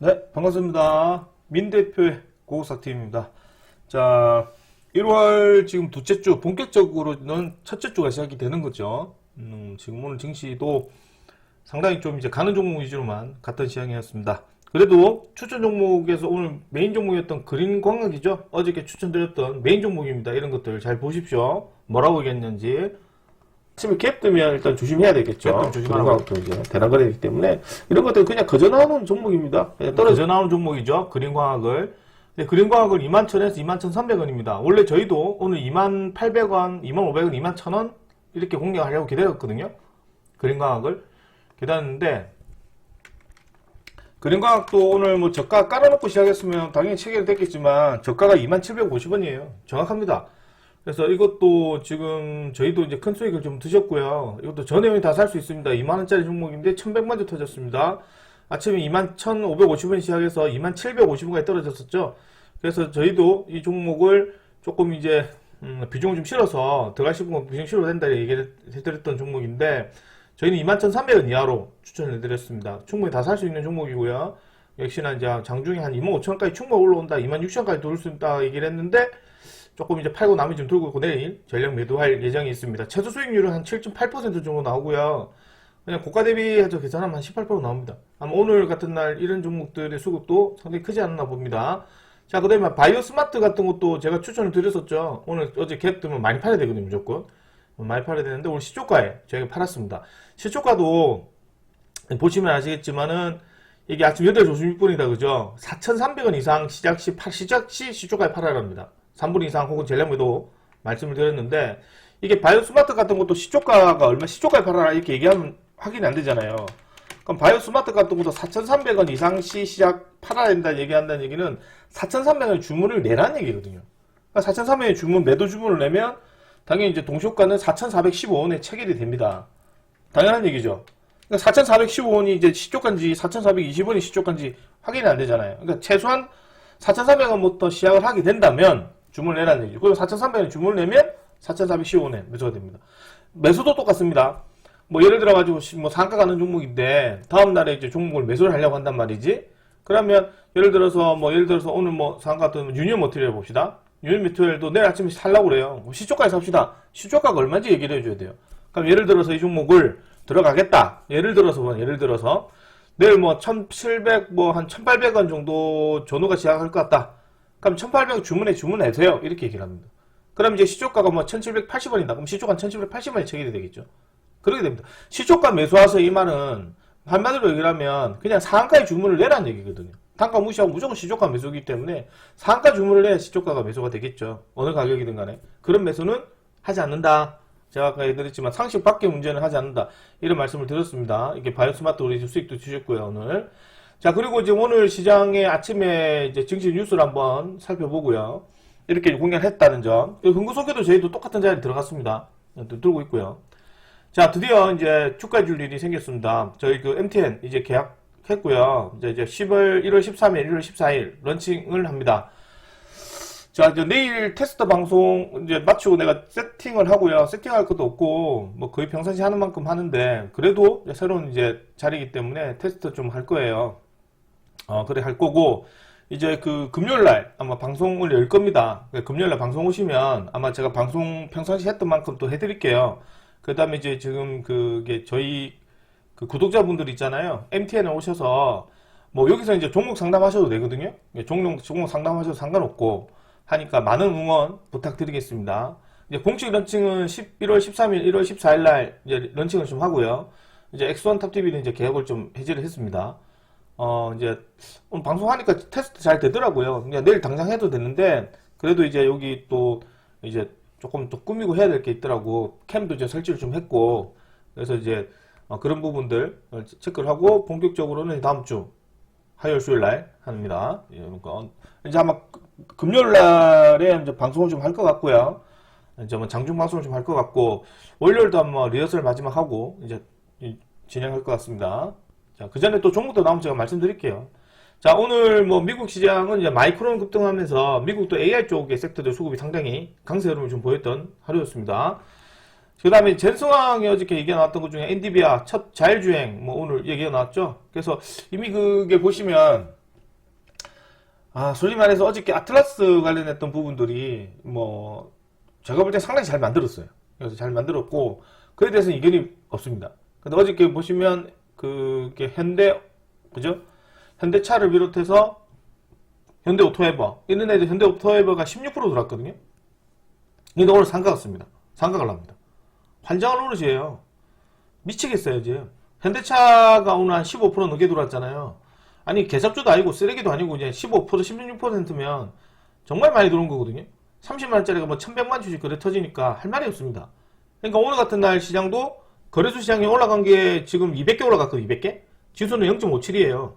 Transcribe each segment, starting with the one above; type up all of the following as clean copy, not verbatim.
네, 반갑습니다. 민 대표의 고국사팀입니다. 자, 1월 지금 둘째 주, 본격적으로는 첫째 주가 시작이 되는 거죠. 지금 오늘 증시도 상당히 좀 이제 가는 종목 위주로만 갔던 시장이었습니다. 그래도 추천 종목에서 오늘 메인 종목이었던 그린광학이죠. 어저께 추천드렸던 메인 종목입니다. 이런 것들 잘 보십시오. 뭐라고 얘기했는지. 아침에 갭 뜨면 일단 조심해야 되겠죠. 그린광학도 이제 대란거래이기 때문에 이런 것들 그냥 거저 나오는 종목입니다. 그냥 떨어져 나오는 종목이죠. 그린광학을. 그린광학을 21,000원에서 21,300원입니다. 원래 저희도 오늘 28,000원, 25,000원, 21,000원 이렇게 공략하려고 기다렸거든요. 그린광학을 기다렸는데 그린광학도 오늘 뭐 저가 깔아놓고 시작했으면 당연히 체결됐겠지만 저가가 2750원이에요. 정확합니다. 그래서 이것도 지금 저희도 이제 큰 수익을 좀 드셨고요. 이것도 전회원이 다 살 수 있습니다. 2만원짜리 종목인데 1100만주 터졌습니다. 아침에 21,550원 시작해서 2750원까지 떨어졌었죠. 그래서 저희도 이 종목을 조금 이제 비중을 좀 실어서 들어갈 싶으면 비중 실어도 된다 얘기를 해드렸던 종목인데 저희는 21,300원 이하로 추천을 해드렸습니다. 충분히 다 살 수 있는 종목이고요. 역시나 이제 장중에 한 25,000원까지 충분히 올라온다, 26,000원까지 돌 수 있다 얘기를 했는데 조금 이제 팔고 남이 좀 들고 있고 내일 전략 매도할 예정이 있습니다. 최소 수익률은 한 7.8% 정도 나오고요. 그냥 고가 대비해서 계산하면 한 18% 나옵니다. 아마 오늘 같은 날 이런 종목들의 수급도 상당히 크지 않나 봅니다. 자, 그 다음에 바이오 스마트 같은 것도 제가 추천을 드렸었죠. 오늘 어제 갭 뜨면 많이 팔아야 되거든요, 무조건. 많이 팔아야 되는데 오늘 시초가에 저희가 팔았습니다. 시초가도 보시면 아시겠지만은 이게 아침 8시 56분이다, 그죠? 4,300원 이상 시작 시 시초가에 팔아야 합니다. 3분 이상 혹은 전략매도 말씀을 드렸는데 이게 바이오 스마트 같은 것도 시초가가 얼마 시초가에 팔아라 이렇게 얘기하면 확인이 안 되잖아요. 그럼 바이오 스마트 같은 것도 4,300원 이상 시 시작 팔아야 된다 얘기한다는 얘기는 4,300원 주문을 내라는 얘기거든요. 그러니까 4,300원 주문 매도 주문을 내면 당연히 이제 동시효과는 4,415원에 체결이 됩니다. 당연한 얘기죠. 그러니까 4,415원이 이제 시초가인지 4,420원이 시초가인지 확인이 안 되잖아요. 그러니까 최소한 4,300원부터 시작을 하게 된다면 주문을 내라는 얘기죠. 그리고 4,300원 주문을 내면 4,415원에 매수가 됩니다. 매수도 똑같습니다. 뭐 예를 들어 가지고 뭐 상가 가는 종목인데 다음 날에 이제 종목을 매수를 하려고 한단 말이지. 그러면 예를 들어서 오늘 뭐 상가 같은 유니온 머티리얼 봅시다. 유니온 머티리얼도 내일 아침에 살라고 그래요. 시초가에 삽시다. 시초가가 얼마인지 얘기를 해줘야 돼요. 그럼 예를 들어서 이 종목을 들어가겠다. 예를 들어서 내일 뭐 1,700 뭐 한 1,800원 정도 전후가 시작할 것 같다. 그럼 1,800원 주문내세요. 이렇게 얘기를 합니다. 그럼 이제 시초가가 뭐 1,780원이다. 그럼 시초가 1,780원에 체결이 되겠죠. 그렇게 됩니다. 시초가 매수하세요 이 말은 한마디로 얘기를 하면 그냥 상한가에 주문을 내라는 얘기거든요. 단가 무시하고 무조건 시초가 매수이기 때문에 상한가 주문을 내야 시초가가 매수가 되겠죠. 어느 가격이든 간에. 그런 매수는 하지 않는다. 제가 아까 얘기했지만 상식 밖의 문제는 하지 않는다. 이런 말씀을 드렸습니다. 이게 바이오스마트 우리 수익도 주셨고요, 오늘. 자, 그리고 이제 오늘 시장에 아침에 이제 증시 뉴스를 한번 살펴보고요. 이렇게 공략을 했다는 점. 흥구소개도 저희도 똑같은 자리에 들어갔습니다. 들고 있고요. 자, 드디어 이제 주가 줄 일이 생겼습니다. 저희 그 MTN 이제 계약했고요. 이제 1월 13일, 1월 14일 런칭을 합니다. 자, 이제 내일 테스트 방송 이제 마치고 내가 세팅을 하고요. 세팅할 것도 없고, 뭐 거의 평상시 하는 만큼 하는데, 그래도 새로운 이제 자리이기 때문에 테스트 좀 할 거예요. 그래 할 거고, 이제 그 금요일날 아마 방송을 열 겁니다. 금요일날 방송 오시면 아마 제가 방송 평상시 했던 만큼 또 해드릴게요. 그 다음에 이제 지금 그게 저희 그 구독자분들 있잖아요. MTN에 오셔서, 뭐 여기서 이제 종목 상담하셔도 되거든요. 종목 상담하셔도 상관없고, 하니까 많은 응원 부탁드리겠습니다. 이제 공식 런칭은 1월 13일, 1월 14일 날 이제 런칭을 좀 하고요. 이제 엑스원 탑TV는 이제 계약을 좀 해지를 했습니다. 이제 오늘 방송하니까 테스트 잘 되더라고요. 그냥 내일 당장 해도 되는데 그래도 이제 여기 또 이제 조금 또 꾸미고 해야 될 게 있더라고. 캠도 이제 설치를 좀 했고 그래서 이제 그런 부분들 체크를 하고 본격적으로는 다음 주 화요일 수요일 날 합니다. 그러니까 이제 아마 금요일 날에 이제 방송을 좀 할 것 같고요. 이제 뭐 장중 방송을 좀 할 것 같고 월요일도 한번 리허설 마지막 하고 이제 진행할 것 같습니다. 자, 그 전에 또 종목도 나오면 제가 말씀드릴게요. 자, 오늘 뭐 미국 시장은 이제 마이크론 급등하면서 미국도 AI 쪽의 섹터들 수급이 상당히 강세 흐름을 좀 보였던 하루였습니다. 그 다음에 젠슨왕이 어저께 얘기가 나왔던 것 중에 엔비디아 첫 자율주행 뭐 오늘 얘기가 나왔죠. 그래서 이미 그게 보시면 솔직히 말해서 어저께 아틀라스 관련했던 부분들이, 제가 볼 때 상당히 잘 만들었어요. 그래서 잘 만들었고, 그에 대해서는 이견이 없습니다. 근데 어저께 보시면, 그게 그죠? 현대차를 비롯해서, 현대오토에버, 이런 애들 현대오토에버가 16% 들어왔거든요? 근데 오늘 상가 같습니다. 상가가 납니다. 환장할 노릇이에요. 미치겠어요, 이제. 현대차가 오늘 한 15% 넘게 들어왔잖아요. 아니, 개잡주도 아니고 쓰레기도 아니고 이제 15%, 16%면 정말 많이 들어온 거거든요. 30만원짜리가 1100만 주식 거래 터지니까 할 말이 없습니다. 그러니까 오늘 같은 날 시장도 거래소 시장이 올라간 게 지금 200개 올라갔거든요, 200개? 지수는 0.57이에요.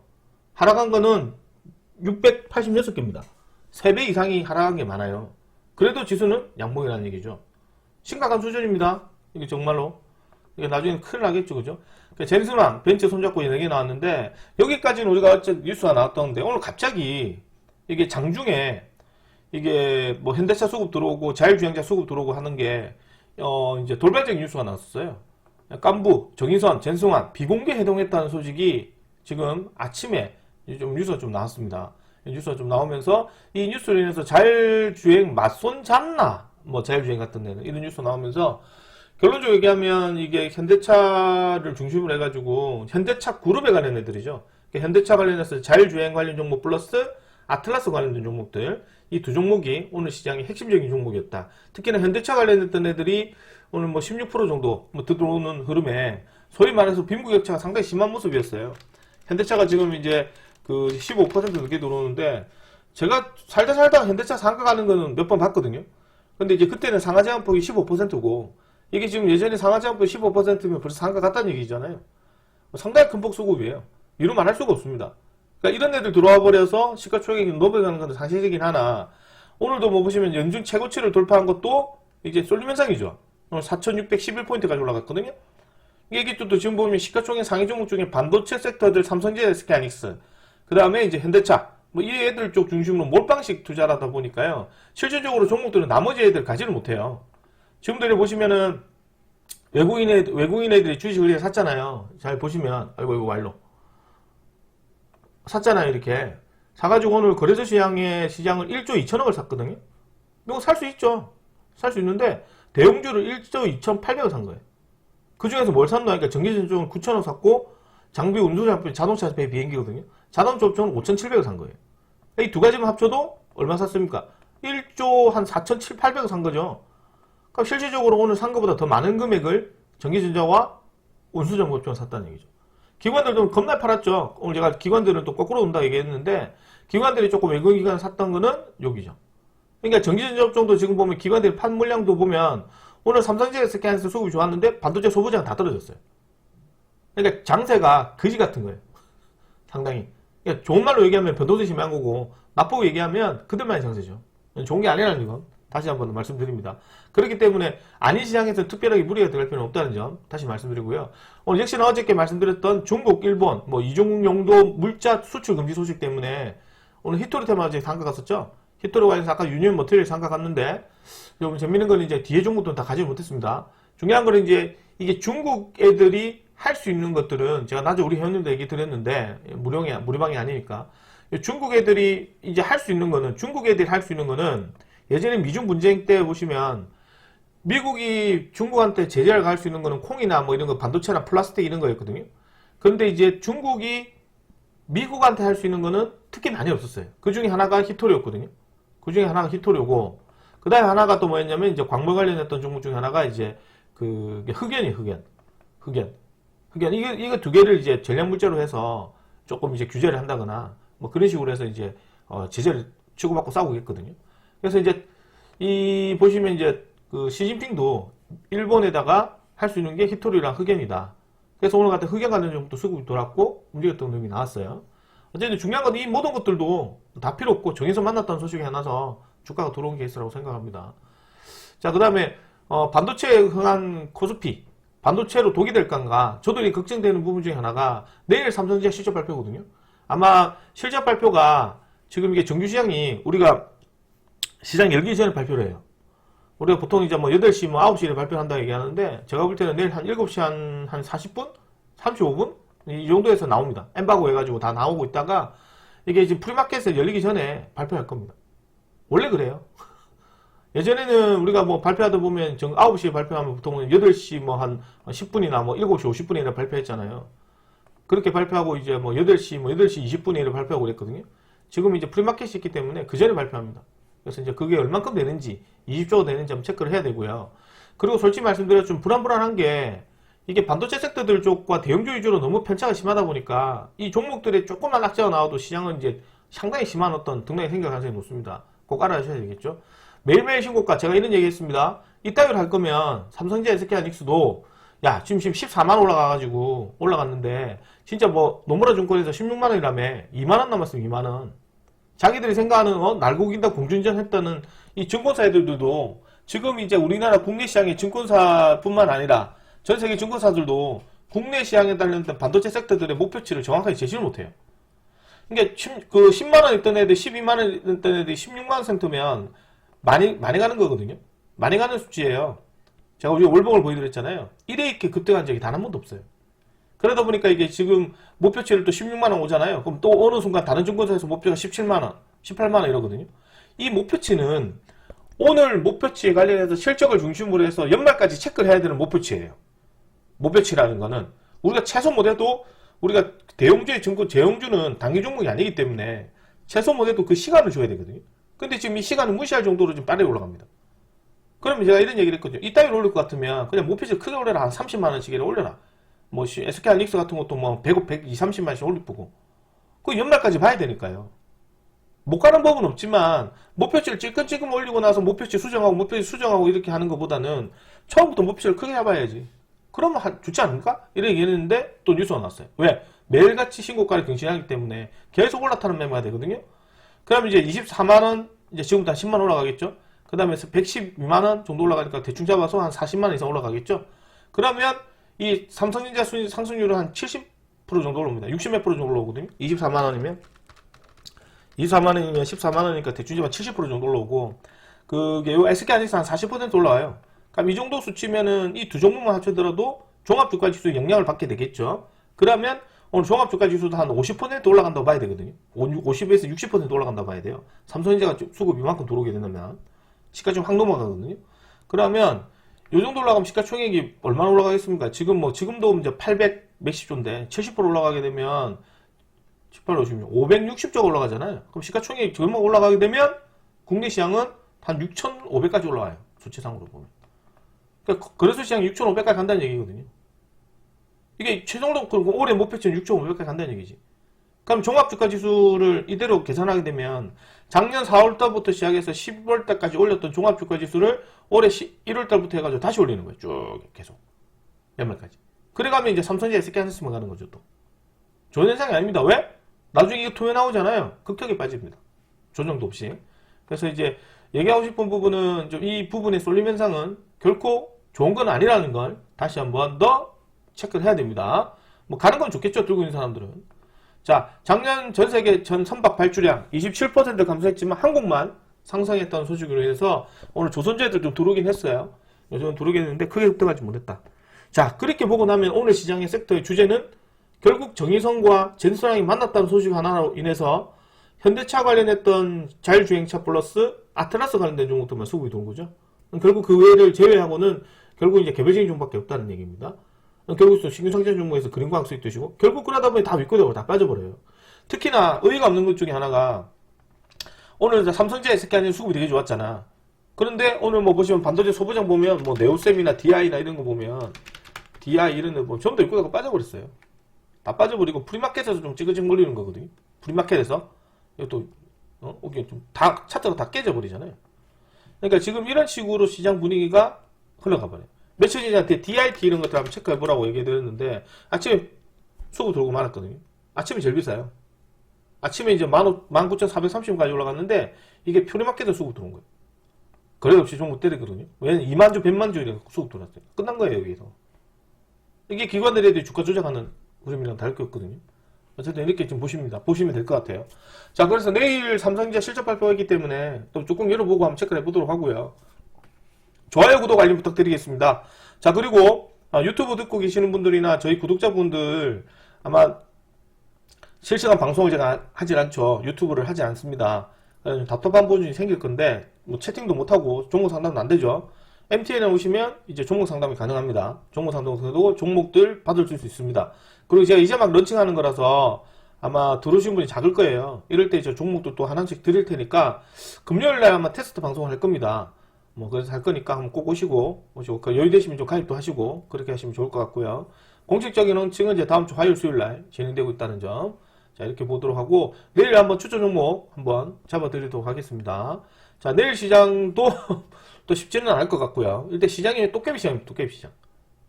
하락한 거는 686개입니다. 3배 이상이 하락한 게 많아요. 그래도 지수는 양봉이라는 얘기죠. 심각한 수준입니다. 이게 정말로. 이게 나중에 큰일 나겠죠, 그죠? 제니스랑 벤츠 손잡고 이런 게 나왔는데, 여기까지는 우리가 어쨌든 뉴스가 나왔던데, 오늘 갑자기, 이게 장중에, 이게 현대차 수급 들어오고, 자율주행차 수급 들어오고 하는 게, 이제 돌발적인 뉴스가 나왔었어요. 깐부, 정인선, 젠승환, 비공개 해동했다는 소식이 지금 아침에 좀 뉴스가 좀 나왔습니다. 뉴스가 좀 나오면서, 이 뉴스로 인해서 자율주행 맞손 잤나? 자율주행 같은 데는 이런 뉴스 나오면서, 결론적으로 얘기하면 이게 현대차를 중심으로 해가지고 현대차 그룹에 관련 애들이죠. 현대차 관련해서 자율주행 관련 종목 플러스 아틀라스 관련된 종목들, 이 두 종목이 오늘 시장의 핵심적인 종목이었다. 특히나 현대차 관련했던 애들이 오늘 16% 정도 들어오는 흐름에, 소위 말해서 빈부격차가 상당히 심한 모습이었어요. 현대차가 지금 이제 15% 넘게 들어오는데, 제가 살다 현대차 상가 가는 거는 몇 번 봤거든요. 근데 이제 그때는 상하 제한폭이 15%고, 이게 지금 예전에 상하 제한폭 15%면 벌써 상가 같다는 얘기잖아요. 상당히 큰 폭수급이에요. 이루만 할 수가 없습니다. 그러니까 이런 애들 들어와 버려서 시가총액이 넘어가는 건 상식이긴 하나, 오늘도 보시면 연중 최고치를 돌파한 것도 이제 쏠림 현상이죠. 오늘 4,611포인트까지 올라갔거든요. 이게 또 지금 보면 시가총액 상위 종목 중에 반도체 섹터들, 삼성전자, SK하이닉스, 그 다음에 이제 현대차, 이 애들 쪽 중심으로 몰빵식 투자를 하다 보니까요, 실질적으로 종목들은 나머지 애들 가지를 못해요. 지금도 보시면은 외국인 애들이 주식을 샀잖아요. 잘 보시면, 아이고, 이거 완로. 샀잖아요, 이렇게. 사가지고 오늘 거래소 시장을 1조 2천억을 샀거든요. 이거 살 수 있죠. 살 수 있는데, 대형주를 1조 2,800억 산 거예요. 그 중에서 뭘 샀나? 그러니까 전기전종은 9천억 샀고, 장비, 운송장비, 자동차 배 비행기거든요. 자동차 업종은 5,700억 산 거예요. 이 두 가지만 합쳐도 얼마 샀습니까? 1조 한 4,700억 산 거죠. 그러니까 실질적으로 오늘 산 것보다 더 많은 금액을 전기전자와 운수정보업종을 샀다는 얘기죠. 기관들도 겁나 팔았죠. 오늘 제가 기관들은 또 거꾸로 온다 얘기했는데, 기관들이 조금 외국인 기관을 샀던 거는 여기죠. 그러니까 전기전자업종도 지금 보면 기관들이 판 물량도 보면 오늘 삼성전자 SK하이닉스 수급이 좋았는데 반도체 소부장 다 떨어졌어요. 그러니까 장세가 거지 같은 거예요. 상당히. 그러니까 좋은 말로 얘기하면 변동성이 심한 거고, 나쁘고 얘기하면 그들만의 장세죠. 좋은 게 아니라는 건 다시 한번 말씀드립니다. 그렇기 때문에 아닌 시장에서 특별하게 무리가 들어갈 필요는 없다는 점 다시 말씀드리고요. 오늘 역시나 어저께 말씀드렸던 중국, 일본, 이중 용도 물자 수출 금지 소식 때문에 오늘 히토리 테마 어제 상가 갔었죠. 히토리 관련해서 아까 유니언 머티리얼 상가 갔는데, 좀 재밌는 건 이제 뒤에 종목들은 다 가지 못했습니다. 중요한 거는 이제 이게 중국 애들이 할 수 있는 것들은 제가 낮에 우리 회원님도 얘기 드렸는데, 무료방이 아니니까. 중국 애들이 이제 할 수 있는 거는, 중국 애들이 할 수 있는 거는, 예전에 미중 분쟁 때 보시면 미국이 중국한테 제재를 가할 수 있는 거는 콩이나 이런 거 반도체나 플라스틱 이런 거였거든요. 그런데 이제 중국이 미국한테 할 수 있는 거는 특히 많이 없었어요. 그 중에 하나가 히토리였거든요. 그 중에 하나가 히토리고, 그 다음에 하나가 또 뭐였냐면 이제 광물 관련했던 종목 중에 하나가 이제 흑연이에요. 흑연. 이거 두 개를 이제 전략 물자로 해서 조금 이제 규제를 한다거나 그런 식으로 해서 이제 제재를 치고받고 싸우고 있거든요. 그래서 이제 보시면 이제 시진핑도 일본에다가 할 수 있는 게 히토리랑 흑연이다. 그래서 오늘 같은 흑연 관련 종목도 수급이 돌았고 움직였던 놈이 나왔어요. 어쨌든 중요한 건 이 모든 것들도 다 필요 없고 정해서 만났다는 소식이 하나서 주가가 들어온 케이스라고 생각합니다. 자, 그 다음에 반도체에 흥한 코스피, 반도체로 독이 될 건가? 저도 이 걱정되는 부분 중에 하나가 내일 삼성전자 실적 발표거든요. 아마 실적 발표가 지금 이게 정규시장이 우리가 시장 열기 전에 발표를 해요. 우리가 보통 이제 8시, 9시에 발표를 한다고 얘기하는데, 제가 볼 때는 내일 한 7시 한 40분? 35분? 이 정도에서 나옵니다. 엠바고 해가지고 다 나오고 있다가, 이게 지금 프리마켓에 열리기 전에 발표할 겁니다. 원래 그래요. 예전에는 우리가 뭐 발표하다 보면 9시에 발표하면 보통은 8시 뭐 한 10분이나 뭐 7시 50분이나 발표했잖아요. 그렇게 발표하고 이제 뭐 8시 20분에 발표하고 그랬거든요. 지금 이제 프리마켓이 있기 때문에 그 전에 발표합니다. 그래서 이제 그게 얼만큼 되는지 20조가 되는지 한번 체크를 해야 되고요. 그리고 솔직히 말씀드려 좀 불안한 게 이게 반도체 섹터들 쪽과 대형주 위주로 너무 편차가 심하다 보니까 이 종목들의 조금만 악재가 나와도 시장은 이제 상당히 심한 어떤 등락이 생길 가능성이 높습니다. 꼭 알아주셔야 되겠죠. 매일매일 신고가 제가 이런 얘기 했습니다. 이따위로 할 거면 삼성전자, SK하이닉스도 야 지금 14만 올라가가지고 올라갔는데 진짜 뭐 노무라 증권에서 16만원이라며 2만원 남았으면 2만원. 자기들이 생각하는 날고긴다 공준전 했다는 이 증권사 애들도 지금 이제 우리나라 국내 시장의 증권사뿐만 아니라 전 세계 증권사들도 국내 시장에 달렸던 반도체 섹터들의 목표치를 정확하게 제시를 못해요. 그러니까 그 10만원 있던 애들 12만원 있던 애들이 16만원 센터면 많이 가는 거거든요. 많이 가는 수치예요. 제가 우리가 월봉을 보여드렸잖아요. 1회 이렇게 급등한 적이 단 한 번도 없어요. 그러다 보니까 이게 지금 목표치를 또 16만원 오잖아요. 그럼 또 어느 순간 다른 증권사에서 목표가 17만원, 18만원 이러거든요. 이 목표치는 오늘 목표치에 관련해서 실적을 중심으로 해서 연말까지 체크를 해야 되는 목표치예요. 목표치라는 거는 우리가 최소 못해도 우리가 대형주의 증권, 제형주는 단기 종목이 아니기 때문에 최소 못해도 그 시간을 줘야 되거든요. 근데 지금 이 시간을 무시할 정도로 좀 빠르게 올라갑니다. 그러면 제가 이런 얘기를 했거든요. 이따위로 올릴 것 같으면 그냥 목표치 크게 올려라. 한 30만원씩이라 올려라. 뭐 SK하이닉스 같은 것도 뭐 100, 30만원씩 올리고 그 연말까지 봐야 되니까요. 못 가는 법은 없지만 목표치를 찔끔찔끔 올리고 나서 목표치 수정하고 이렇게 하는 것보다는 처음부터 목표치를 크게 잡아야지. 그러면 좋지 않을까? 이런 얘기 했는데 또 뉴스가 났어요. 왜? 매일같이 신고가를 경신하기 때문에 계속 올라타는 매매가 되거든요. 그럼 이제 24만원, 이제 지금부터 한 10만원 올라가겠죠? 그 다음에 112만원 정도 올라가니까 대충 잡아서 한 40만원 이상 올라가겠죠? 그러면 이 삼성전자 상승률은 한 70% 정도 올라옵니다. 60몇 프로 정도 올라오거든요? 24만원이면 14만원이니까 대충 잡아 70% 정도 올라오고, 그게 SK하이닉스 한 40% 올라와요. 그럼 이 정도 수치면은 이 두 종목만 합쳐더라도 종합주가지수에 영향을 받게 되겠죠? 그러면 오늘 종합주가지수도 한 50% 올라간다고 봐야 되거든요. 50에서 60% 올라간다고 봐야 돼요. 삼성전자가 수급이 이만큼 들어오게 된다면 시가총액 확 넘어가거든요. 그러면 요 정도 올라가면 시가총액이 얼마나 올라가겠습니까? 지금도 이제 800 몇십 조인데 70% 올라가게 되면 18, 50, 560조가 올라가잖아요. 그럼 시가총액이 저만 올라가게 되면 국내 시장은 한 6,500까지 올라와요. 수치상으로 보면. 그러니까 거래소 시장 6,500까지 간다는 얘기거든요. 이게 최종적 올해 목표치는 6,500까지 간다는 얘기지. 그럼 종합주가지수를 이대로 계산하게 되면 작년 4월달부터 시작해서 10월달까지 올렸던 종합주가지수를 올해 1월달부터 해가지고 다시 올리는 거예요. 쭉 계속 연말까지. 그래가면 이제 삼성전자, SK하이닉스만 가는 거죠. 또 좋은 현상이 아닙니다. 왜? 나중에 이거 토해 나오잖아요. 급격히 빠집니다. 조정도 없이. 그래서 이제 얘기하고 싶은 부분은 좀 이 부분의 쏠림 현상은 결코 좋은 건 아니라는 걸 다시 한번 더 체크를 해야 됩니다. 뭐 가는 건 좋겠죠. 들고 있는 사람들은. 자, 작년 전 세계 전 선박 발주량 27% 감소했지만 한국만 상승했다는 소식으로 인해서 오늘 조선주애들 좀 들어오긴 했어요. 요즘은 들어오긴 했는데 크게 급등하지 못했다. 자, 그렇게 보고 나면 오늘 시장의 섹터의 주제는 결국 정의선과 젠스랑이 만났다는 소식 하나로 인해서 현대차 관련했던 자율주행차 플러스 아틀라스 관련된 종목들만 수급이 도는 거죠. 결국 그 외를 제외하고는 결국 이제 개별적인 종목밖에 없다는 얘기입니다. 결국 또 신규상장 종목에서 그린광 수익 드시고 결국 그러다 보니 다 윗꼬리가 다 빠져버려요. 특히나 의의가 없는 것 중에 하나가 오늘 삼성전자, SK하이닉스 수급이 되게 좋았잖아. 그런데 오늘 뭐 보시면 반도체 소부장 보면 뭐 네오셈이나 DI나 이런 거 보면 DI 이런 거 보면 전부 다 윗꼬리가 빠져버렸어요. 다 빠져버리고 프리마켓에서 좀 찌그직 몰리는 거거든요. 프리마켓에서 이것도 이게 좀 다 차트가 다 깨져버리잖아요. 그러니까 지금 이런 식으로 시장 분위기가 흘러가 버려요. 며칠 전에 DIT 이런 것들 한번 체크해보라고 얘기해드렸는데 아침에 수급 들고 말았거든요. 아침에 제일 비싸요. 아침에 이제 19,430원까지 올라갔는데 이게 프리마켓에 수급 들어온 거예요. 거래 없이 종목 때리거든요. 왜냐면 2만주, 100만주 이렇게 수급 들어왔어요. 끝난 거예요, 여기서. 이게 기관들이 주가 조작하는 그림이랑 다를 게 없거든요. 어쨌든 이렇게 좀 보시면 될 것 같아요. 자, 그래서 내일 삼성전자 실적 발표가 있기 때문에 또 조금 열어보고 한번 체크를 해보도록 하고요. 좋아요, 구독, 알림 부탁드리겠습니다. 자, 그리고 유튜브 듣고 계시는 분들이나 저희 구독자분들 아마 실시간 방송을 제가 하질 않죠. 유튜브를 하지 않습니다. 답답한 부분이 생길 건데 뭐 채팅도 못하고 종목 상담도 안 되죠. MTN에 오시면 이제 종목 상담이 가능합니다. 종목 상담도 종목들 받을 수 있습니다. 그리고 제가 이제 막 런칭하는 거라서 아마 들어오신 분이 작을 거예요. 이럴 때 이제 종목도 또 하나씩 드릴 테니까 금요일날 아마 테스트 방송을 할 겁니다. 뭐 그래서 할 거니까 한번 꼭 오시고 그 여유 되시면 좀 가입도 하시고 그렇게 하시면 좋을 것 같고요. 공식적인 런칭은 이제 다음 주 화요일 수요일날 진행되고 있다는 점. 자, 이렇게 보도록 하고 내일 한번 추천 종목 한번 잡아드리도록 하겠습니다. 자, 내일 시장도 또 쉽지는 않을 것 같고요. 일단 시장이 도깨비 시장입니다. 도깨비 시장.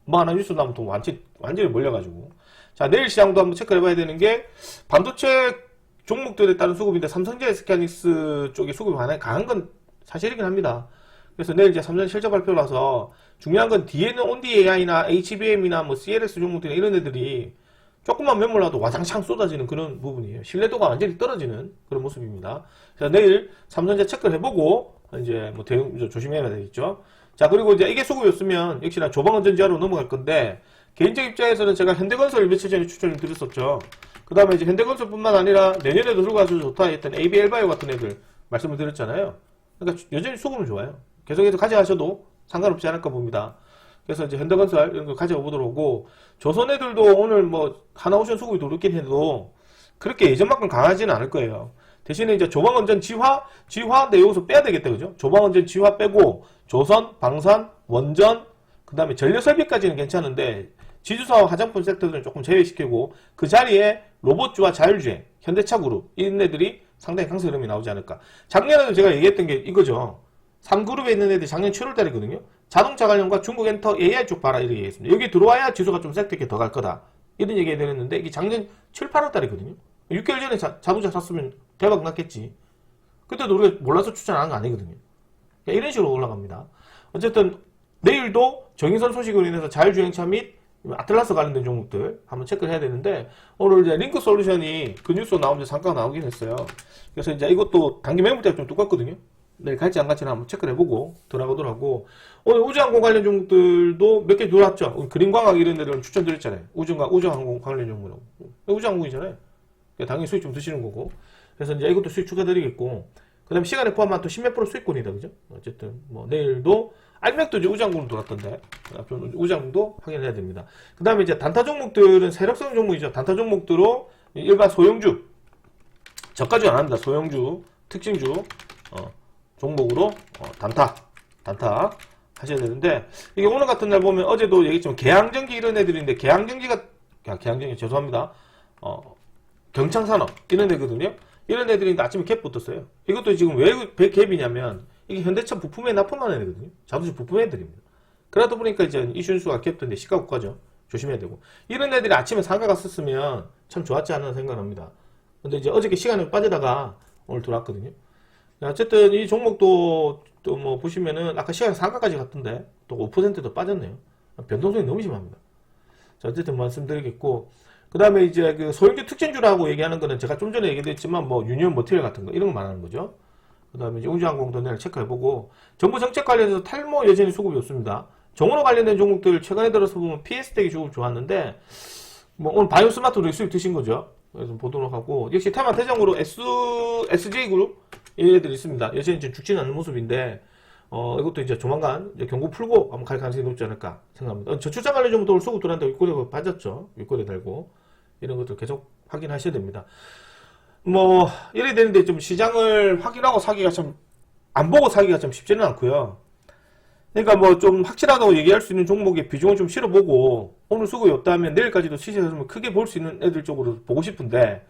뭐 하나 뉴스 나오면 또 완전히 몰려가지고. 자, 내일 시장도 한번 체크를 해봐야 되는 게 반도체 종목들에 따른 수급인데 삼성전자 SK하이닉스 쪽에 수급이 강한 건 사실이긴 합니다. 그래서 내일 이제 삼성 실적 발표라서 중요한 건 뒤에는 온디 AI나 HBM이나 뭐 CLS 종목들이나 이런 애들이 조금만 매몰라도 와장창 쏟아지는 그런 부분이에요. 신뢰도가 완전히 떨어지는 그런 모습입니다. 자, 내일 삼성전자 체크를 해보고 이제 뭐 대응 조심해야 되겠죠. 자, 그리고 이제 이게 수급이었으면 역시나 조방원전지하로 넘어갈 건데 개인적 입장에서는 제가 현대건설 며칠 전에 추천을 드렸었죠. 그 다음에 이제 현대건설뿐만 아니라 내년에도 들고 가서 좋다 했던 ABL바이오 같은 애들 말씀을 드렸잖아요. 그러니까 여전히 수급은 좋아요. 계속해서 가져가셔도 상관없지 않을까 봅니다. 그래서 이제 현대건설 이런 거 가져가 보도록 하고 조선 애들도 오늘 뭐 하나오션 수급이 도르긴 해도 그렇게 예전만큼 강하지는 않을 거예요. 대신에 이제 조방원전 지화인데 여기서 빼야 되겠다, 그죠? 조방원전 지화 빼고 조선, 방산, 원전, 그 다음에 전력설비까지는 괜찮은데 지주사와 화장품 섹터들은 조금 제외시키고 그 자리에 로봇주와 자율주행, 현대차 그룹 이런 애들이 상당히 강세 흐름이 나오지 않을까. 작년에도 제가 얘기했던 게 이거죠. 3그룹에 있는 애들이 작년 7월달이거든요. 자동차 관련과 중국 엔터 AI 쪽 봐라 이렇게 얘기했습니다. 여기 들어와야 지수가 좀 섹터게 더 갈 거다. 이런 얘기 해드렸는데 이게 작년 7, 8월달이거든요. 6개월 전에 자동차 샀으면 대박 났겠지. 그때도 우리가 몰라서 추천 안 한 거 아니거든요. 이런 식으로 올라갑니다. 어쨌든 내일도 정의선 소식으로 인해서 자율주행차 및 아틀라스 관련된 종목들 한번 체크를 해야 되는데 오늘 이제 링크 솔루션이 그 뉴스 나오면서 잠깐 나오긴 했어요. 그래서 이제 이것도 단기 매물대가 좀 두껍거든요. 내일 갈지 안 갈지는 한번 체크를 해보고 들어가도록 하고 오늘 우주항공 관련 종목들도 몇 개 들어왔죠. 그린광학 이런 데들은 추천드렸잖아요. 우주항공 관련 종목이라고. 우주항공이잖아요. 당연히 수익 좀 드시는 거고. 그래서 이제 이것도 수익 추가드리겠고 그 다음에 시간에 포함한 또 10몇 프로 수익권이다. 그죠? 어쨌든 뭐 내일도 알맥도 이제 우주항공으로 돌았던데 우주항공도 확인해야 됩니다. 그 다음에 이제 단타 종목들은 세력성 종목이죠. 단타 종목들로 일반 소형주 저가주 안 합니다. 소형주 특징주 종목으로 단타 하셔야 되는데 이게 오늘 같은 날 보면 어제도 얘기했지만 개항전기 이런 애들인데 개항전기 죄송합니다. 경창산업 이런 애거든요. 이런 애들인데 아침에 갭 붙었어요. 이것도 지금 왜 갭이냐면 이게 현대차 부품에 납품하는 애거든요. 자동차 부품 애들입니다. 그러다 보니까 이제 이슈수가 갭던데 시가고가죠. 조심해야 되고 이런 애들이 아침에 상가 갔었으면 참 좋았지 않나 생각합니다. 근데 이제 어저께 시간이 빠지다가 오늘 들어왔거든요. 어쨌든 이 종목도 또 뭐 보시면은 아까 시간에 상가까지 갔던데 또 5%도 빠졌네요. 변동성이 너무 심합니다. 자, 어쨌든 말씀드리겠고 그 다음에 이제 그 소형주 특징주라고 얘기하는 거는 제가 좀 전에 얘기했지만 뭐 유니온 머티리얼 같은 거 이런 거 말하는 거죠. 그 다음에 이제 우주항공도 내일 체크해보고 정부 정책 관련해서 탈모 여전히 수급이 없습니다. 정원호 관련된 종목들 최근에 들어서 보면 PS텍이 수급 좋았는데 뭐 오늘 바이오 스마트도 수익 드신 거죠. 그래서 보도록 하고 역시 테마 대장으로 SJ그룹 얘네들 있습니다. 여전히 이제 죽지는 않는 모습인데 이것도 이제 조만간 이제 경고 풀고 한번 갈 가능성이 높지 않을까 생각합니다. 저출장 관련 종목도 오늘 수급 들어왔는데 윗꼬리가 빠졌죠. 윗꼬리 달고 이런 것들 계속 확인하셔야 됩니다. 뭐 이래 되는데 좀 시장을 확인하고 사기가 참 안 보고 사기가 참 쉽지는 않고요. 그러니까 뭐 좀 확실하다고 얘기할 수 있는 종목의 비중을 좀 실어보고 오늘 수급이 없다면 내일까지도 시세에서 크게 볼 수 있는 애들 쪽으로 보고 싶은데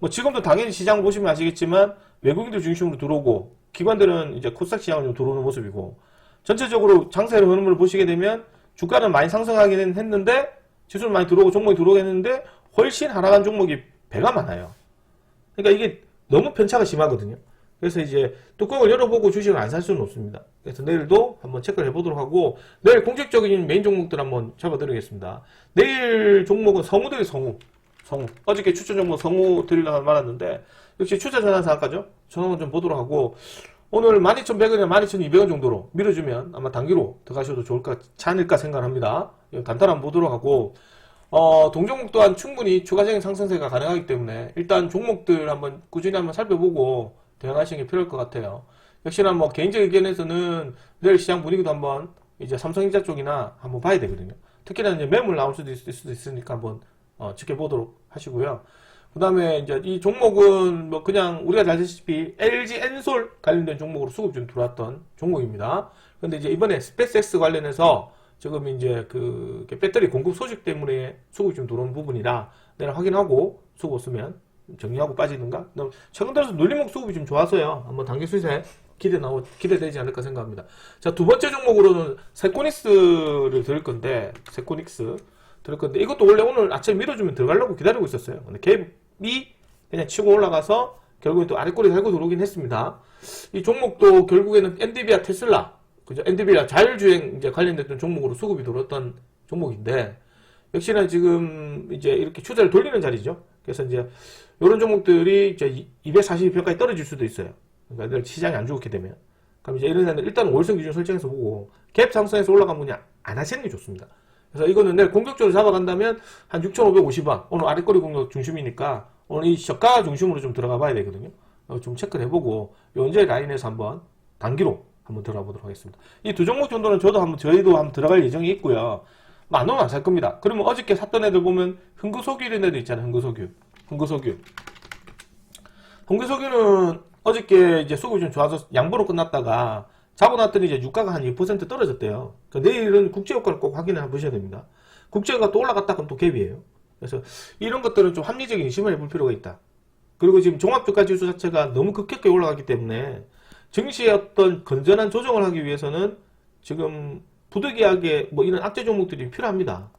뭐 지금도 당연히 시장 보시면 아시겠지만 외국인들 중심으로 들어오고 기관들은 이제 코스닥 시장을 좀 들어오는 모습이고 전체적으로 장세의 흐름을 보시게 되면 주가는 많이 상승하기는 했는데 지수는 많이 들어오고 종목이 들어오긴 했는데 훨씬 하락한 종목이 배가 많아요. 그러니까 이게 너무 편차가 심하거든요. 그래서 이제 뚜껑을 열어보고 주식을 안 살 수는 없습니다. 그래서 내일도 한번 체크를 해보도록 하고 내일 공식적인 메인 종목들 한번 잡아드리겠습니다. 내일 종목은 성우들이 성우. 어저께 추천 종목 성우 드리려고 말았는데 역시 추천 전환사항까죠. 전환은 좀 보도록 하고 오늘 12,100원이나 12,200원 정도로 밀어주면 아마 단기로 들어가셔도 좋을까 않을까 생각합니다. 단타를 한번 보도록 하고 동종목 또한 충분히 추가적인 상승세가 가능하기 때문에 일단 종목들 한번 꾸준히 한번 살펴보고 대응하시는 게 필요할 것 같아요. 역시나 뭐 개인적 의견에서는 내일 시장 분위기도 한번 이제 삼성전자 쪽이나 한번 봐야 되거든요. 특히나 이제 매물 나올 수도 있으니까 한번 지켜보도록 하시고요. 그 다음에 이제 이 종목은 뭐 그냥 우리가 잘 아시다시피 LG 엔솔 관련된 종목으로 수급 좀 들어왔던 종목입니다. 근데 이제 이번에 스페이스X 관련해서 지금 이제 그 배터리 공급 소식 때문에 수급이 좀 들어오는 부분이라 내가 확인하고 수급 없으면 정리하고 빠지는가? 최근 들어서 눌림목 수급이 좀 좋아서요. 한번 단기 수세 기대되지 않을까 생각합니다. 자, 두 번째 종목으로는 세코닉스를 들을 건데, 이것도 원래 오늘 아침에 밀어주면 들어가려고 기다리고 있었어요. 근데 갭이 그냥 치고 올라가서 결국엔 또 아래꼬리 달고 들어오긴 했습니다. 이 종목도 결국에는 엔비디아 테슬라, 그죠? 엔비디아 자율주행 이제 관련됐던 종목으로 수급이 들어왔던 종목인데, 역시나 지금 이제 이렇게 추세를 돌리는 자리죠. 그래서 이제 이런 종목들이 이제 240편까지 떨어질 수도 있어요. 그러니까 시장이 안 좋게 되면. 그럼 이제 이런 데는 일단 월성 기준 설정해서 보고 갭 상승해서 올라가면 그냥 안 하시는 게 좋습니다. 그래서 이거는 내일 공격적으로 잡아간다면 한 6,550원. 오늘 아래꼬리 공격 중심이니까 오늘 이 저가 중심으로 좀 들어가 봐야 되거든요. 좀 체크를 해보고 현재 라인에서 한번 단기로 한번 들어가 보도록 하겠습니다. 이 두 종목 정도는 저희도 한번 들어갈 예정이 있고요. 안 오면 안 살 겁니다. 그러면 어저께 샀던 애들 보면 흥구석유 이런 애들 있잖아요. 흥구석유는 어저께 이제 수급이 좀 좋아서 양보로 끝났다가 자고 났더니 이제 유가가 한 2% 떨어졌대요. 그러니까 내일은 국제유가를 꼭 확인해 보셔야 됩니다. 국제유가 또 올라갔다 그럼 또 갭이에요. 그래서 이런 것들은 좀 합리적인 의심을 해볼 필요가 있다. 그리고 지금 종합주가 지수 자체가 너무 급격하게 올라가기 때문에 증시의 어떤 건전한 조정을 하기 위해서는 지금 부득이하게 뭐 이런 악재 종목들이 필요합니다.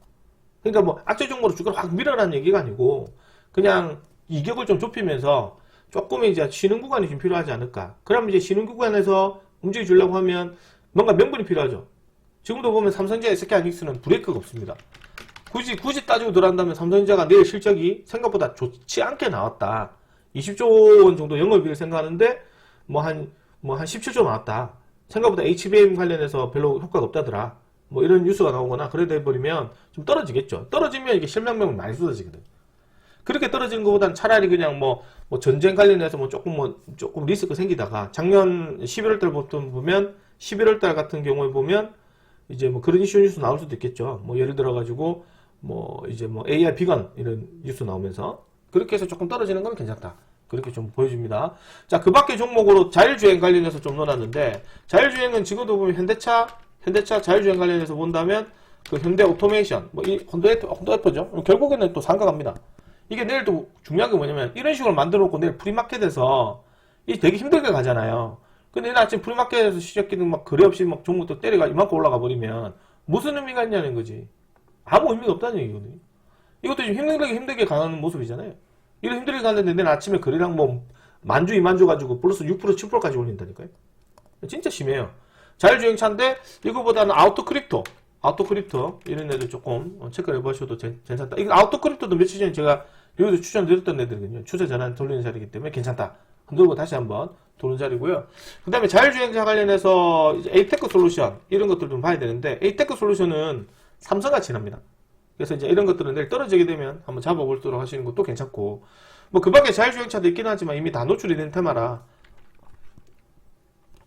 그러니까 뭐 악재 종목으로 주가를 확 밀어라는 얘기가 아니고 그냥 이격을 좀 좁히면서 조금 이제 쉬는 구간이 좀 필요하지 않을까. 그러면 이제 쉬는 구간에서 움직여 주려고 하면 뭔가 명분이 필요하죠. 지금도 보면 삼성전자, SK하이닉스는 브레이크가 없습니다. 굳이 따지고 들어간다면 삼성전자가 내일 실적이 생각보다 좋지 않게 나왔다. 20조 원 정도 영업이익을 생각하는데 뭐 한 17조 나왔다. 생각보다 HBM 관련해서 별로 효과가 없다더라. 뭐 이런 뉴스가 나오거나 그래 돼버리면 좀 떨어지겠죠. 떨어지면 이게 실명명은 많이 쏟아지거든. 그렇게 떨어지는 것보다는 차라리 그냥 뭐 전쟁 관련해서 조금 리스크 생기다가 작년 11월 달부터 보면 11월 달 같은 경우에 보면 이제 뭐 그런 이슈 뉴스 나올 수도 있겠죠. 뭐 예를 들어 가지고 뭐 이제 뭐 AI 비건 이런 뉴스 나오면서 그렇게 해서 조금 떨어지는 건 괜찮다. 그렇게 좀 보여줍니다. 자, 그 밖에 종목으로 자율주행 관련해서 좀 놀았는데, 자율주행은 지금도 보면 현대차 자율주행 관련해서 본다면, 그 현대 오토메이션, 뭐, 이 혼다에퍼죠? 결국에는 또 상각합니다. 이게 내일 또 중요한 게 뭐냐면, 이런 식으로 만들어 놓고 내일 프리마켓에서, 이 되게 힘들게 가잖아요. 근데 내일 아침 프리마켓에서 시작기는 막 거래 없이 막 종목도 때려가 이만큼 올라가 버리면, 무슨 의미가 있냐는 거지. 아무 의미가 없다는 얘기거든요. 이것도 지금 힘들게 가는 모습이잖아요. 이런 힘들게 갔는데 내일 아침에 거래량 뭐 만주 2만주 가지고 플러스 6% 7%까지 올린다니까요. 진짜 심해요. 자율주행차인데 이거보다는 아우토크립토 이런 애들 조금 체크를 해보셔도 괜찮다. 이거 아우토크립토도 며칠 전에 제가 여기도 추천드렸던 애들이거든요. 추세 전환 돌리는 자리이기 때문에 괜찮다. 흔들고 다시 한번 도는 자리고요. 그 다음에 자율주행차 관련해서 이제 에이테크 솔루션 이런 것들 좀 봐야 되는데 에이테크 솔루션은 삼성같이 납니다. 그래서 이제 이런 것들은 내일 떨어지게 되면 한번 잡아보도록 하시는 것도 괜찮고, 뭐 그 밖에 자율주행차도 있긴 하지만 이미 다 노출이 된 테마라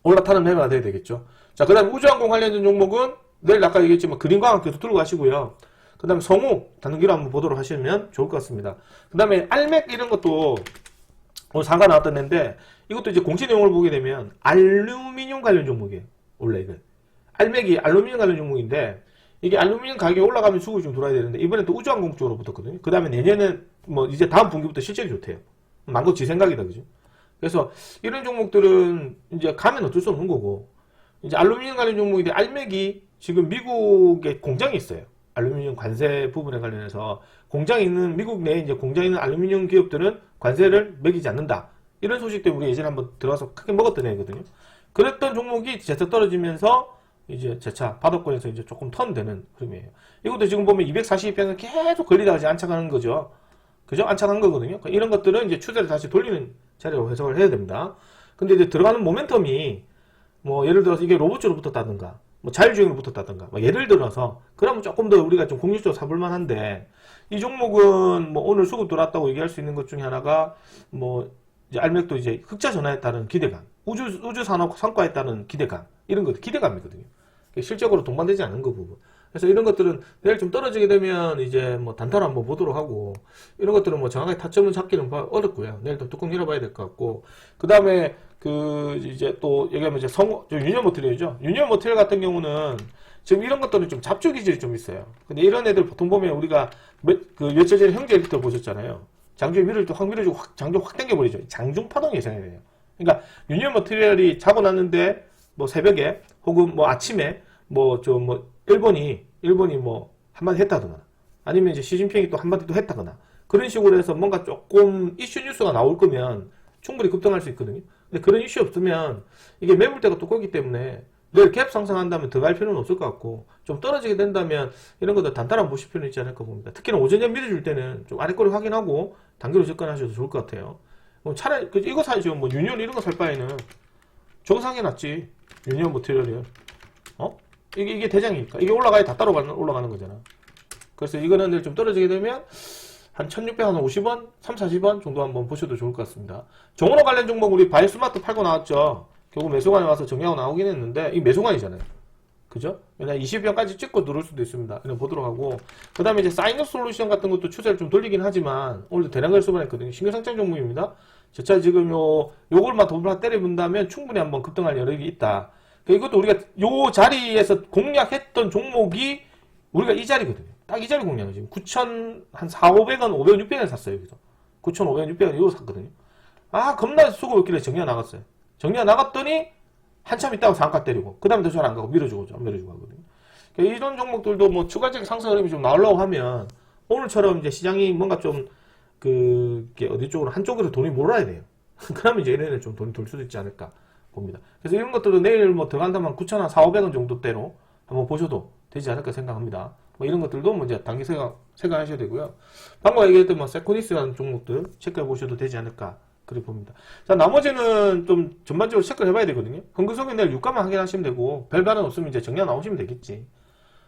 올라타는 매매가 돼야 되겠죠. 자, 그 다음에 우주항공 관련된 종목은 내일 아까 얘기했지만 그린광학 계속 들고 가시고요. 그 다음에 성우 단기로 한번 보도록 하시면 좋을 것 같습니다. 그 다음에 알맥 이런 것도 오늘 상가 나왔던 애인데 이것도 이제 공시 내용을 보게 되면 알루미늄 관련 종목이에요. 원래 이거 알맥이 알루미늄 관련 종목인데 이게 알루미늄 가격이 올라가면 수급이 좀 들어와야 되는데 이번엔 또 우주항공 쪽으로 붙었거든요. 그 다음에 내년엔 뭐 이제 다음 분기부터 실적이 좋대요. 만고 지 생각이다, 그죠? 그래서 이런 종목들은 이제 가면 어쩔 수 없는 거고 이제 알루미늄 관련 종목인데 알맥이 지금 미국에 공장이 있어요. 알루미늄 관세 부분에 관련해서 공장이 있는 미국 내에 이제 공장이 있는 알루미늄 기업들은 관세를 매기지 않는다. 이런 소식 때문에 예전에 한번 들어가서 크게 먹었던 애거든요. 그랬던 종목이 재차 떨어지면서 이제 재차 바닥권에서 이제 조금 턴되는 흐름이에요. 이것도 지금 보면 242평을 계속 걸리다가 이제 안착하는 거죠. 그죠? 안착한 거거든요. 이런 것들은 이제 추세를 다시 돌리는 자리로 해석을 해야 됩니다. 근데 이제 들어가는 모멘텀이 뭐 예를 들어서 이게 로봇으로 붙었다든가 뭐 자율주행으로 붙었다든가, 뭐 예를 들어서, 그러면 조금 더 우리가 좀 공격적으로 사볼 만한데, 이 종목은 뭐 오늘 수급 들어왔다고 얘기할 수 있는 것 중에 하나가, 뭐, 이제 알맥도 이제 흑자 전환에 따른 기대감, 우주 산업 성과에 따른 기대감, 이런 것들, 기대감이거든요. 실적으로 동반되지 않은 그 부분. 그래서 이런 것들은 내일 좀 떨어지게 되면 이제 뭐 단타로 한번 보도록 하고, 이런 것들은 뭐 정확하게 타점을 잡기는 어렵고요. 내일 또 뚜껑 열어봐야 될 것 같고, 그 다음에 이제 또 얘기하면 이제 유니온 머티리얼이죠. 유니온 머티리얼 같은 경우는 지금 이런 것들은 좀 잡주 기질이 좀 있어요. 근데 이런 애들 보통 보면 우리가 며칠 전에 형제 리터 보셨잖아요. 장중에 밀을 확 밀어주고 장중 확 당겨버리죠. 장중 파동 예상이 돼요. 그러니까 유니온 머티리얼이 자고 났는데 뭐 새벽에 혹은 뭐 아침에 일본이 뭐 한마디 했다거나 아니면 이제 시진핑이 또 한마디 또 했다거나 그런 식으로 해서 뭔가 조금 이슈 뉴스가 나올 거면 충분히 급등할 수 있거든요. 근데 그런 이슈 없으면 이게 매물대가 두껍기 때문에 내일 갭 상승한다면 더 갈 필요는 없을 것 같고 좀 떨어지게 된다면 이런 것들 단단한 보실 필요는 있지 않을까 봅니다. 특히나 오전에 밀어줄 때는 좀 아래 거를 확인하고 단기로 접근하셔도 좋을 것 같아요. 뭐 차라리 이거 사죠. 뭐 유니온 이런 거 살 바에는 저거 사는 게 낫지. 유니온 머티리얼이요. 이게 대장이니까. 이게 올라가야 다 따로 올라가는 거잖아. 그래서 이거는 내일 좀 떨어지게 되면 한 1650원, 340원 정도 한번 보셔도 좋을 것 같습니다. 정원호 관련 종목 우리 바이오스마트 팔고 나왔죠. 결국 매수관에 와서 정리하고 나오긴 했는데 이 매수관이잖아요. 그죠? 왜냐 20원까지 찍고 누를 수도 있습니다. 그냥 보도록 하고 그 다음에 이제 사인업 솔루션 같은 것도 추세를 좀 돌리긴 하지만 오늘도 대량을 수반했거든요. 신규상장 종목입니다. 저차 지금 요걸만 돈을 때려본다면 충분히 한번 급등할 여력이 있다. 이것도 우리가 요 자리에서 공략했던 종목이 우리가 이 자리거든요. 딱 이 자리 공략을 지금 9,000, 한 4,500원, 500원, 600원 샀어요. 여기서. 9,500원, 600원 이거 샀거든요. 겁나 수급였길래 정리가 나갔어요. 정리가 나갔더니 한참 있다가 상가 때리고 그 다음에 더 잘 안 가고 밀어주고 하거든요. 이런 종목들도 뭐 추가적인 상승 흐름이 좀 나오려고 하면 오늘처럼 이제 시장이 뭔가 좀 어디 쪽으로 한쪽으로 돈이 몰아야 돼요. 그러면 이제 이런 애는 좀 돈이 돌 수도 있지 않을까 봅니다. 그래서 이런 것들도 내일 뭐 들어간다면 9,000원, 4,500원 정도대로 한번 보셔도 되지 않을까 생각합니다. 뭐 이런 것들도 뭐 이제 단기 생각하셔야 되고요. 방금 얘기했던 뭐 세코니스라는 종목들 체크해 보셔도 되지 않을까 그렇게 봅니다. 자, 나머지는 좀 전반적으로 체크를 해봐야 되거든요. 흥근성에 내일 유가만 확인하시면 되고 별 반응 없으면 이제 정리가 나오시면 되겠지.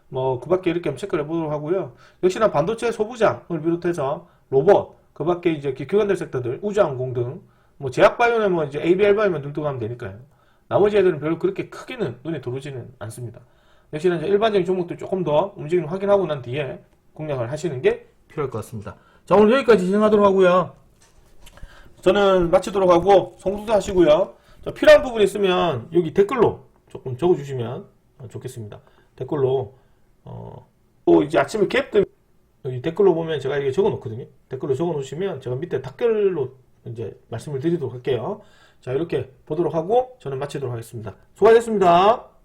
뭐 그 밖에 이렇게 한번 체크를 해보도록 하고요. 역시나 반도체 소부장을 비롯해서 로봇, 그 밖에 이제 기관들 섹터들, 우주항공 등 뭐 제약바이오는 뭐 이제 ABL바이오만 눈뜨고 되니까요. 나머지 애들은 별로 그렇게 크게는 눈에 들어오지는 않습니다. 역시나 이제 일반적인 종목들 조금 더 움직임을 확인하고 난 뒤에 공략을 하시는 게 필요할 것 같습니다. 자, 오늘 여기까지 진행하도록 하고요. 저는 마치도록 하고 송수도 하시고요. 필요한 부분 있으면 여기 댓글로 조금 적어주시면 좋겠습니다. 댓글로 또 이제 아침에 갭 여기 댓글로 보면 제가 이게 적어놓거든요. 댓글로 적어놓으시면 제가 밑에 댓글로 이제 말씀을 드리도록 할게요. 자, 이렇게 보도록 하고 저는 마치도록 하겠습니다. 수고하셨습니다.